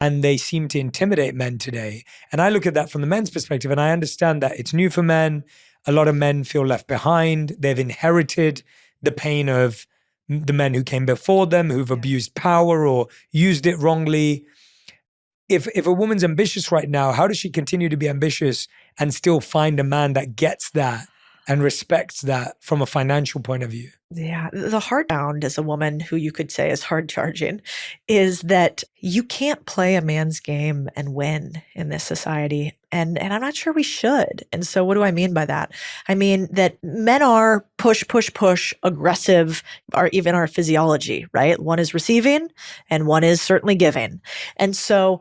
and they seem to intimidate men today. And I look at that from the men's perspective, and I understand that it's new for men. A lot of men feel left behind. They've inherited the pain of the men who came before them, who've abused power or used it wrongly. If a woman's ambitious right now, how does she continue to be ambitious and still find a man that gets that and respects that from a financial point of view? Yeah, the hard bound as a woman who you could say is hard charging is that you can't play a man's game and win in this society. And I'm not sure we should. And so what do I mean by that? I mean that men are push, push, push, aggressive, or even our physiology, right? One is receiving and one is certainly giving. And so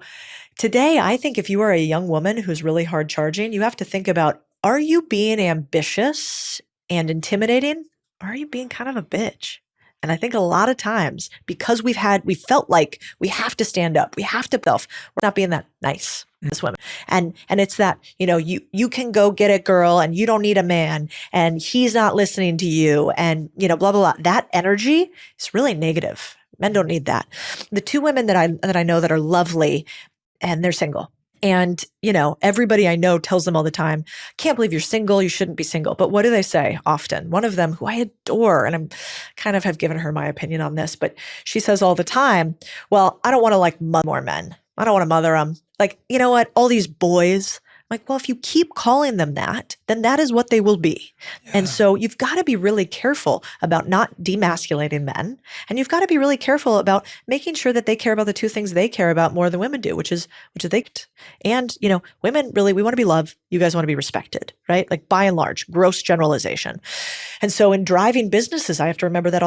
today, I think if you are a young woman who's really hard charging, you have to think about, are you being ambitious and intimidating? Or are you being kind of a bitch? And I think a lot of times, because we felt like we have to stand up, we have to we're not being that nice as women. And it's that, you can go get it, girl, and you don't need a man, and he's not listening to you, and blah, blah, blah. That energy is really negative. Men don't need that. The two women that I know that are lovely, and they're single. And, everybody I know tells them all the time, can't believe you're single. You shouldn't be single. But what do they say often? One of them, who I adore, and I'm kind of have given her my opinion on this, but she says all the time, well, I don't want to mother more men. I don't want to mother them. You know what? All these boys. Well, if you keep calling them that, then that is what they will be. Yeah. And so you've got to be really careful about not demasculating men. And you've got to be really careful about making sure that they care about the two things they care about more than women do, which is they. And, women really, we want to be loved. You guys want to be respected, right? By and large, gross generalization. And so in driving businesses, I have to remember that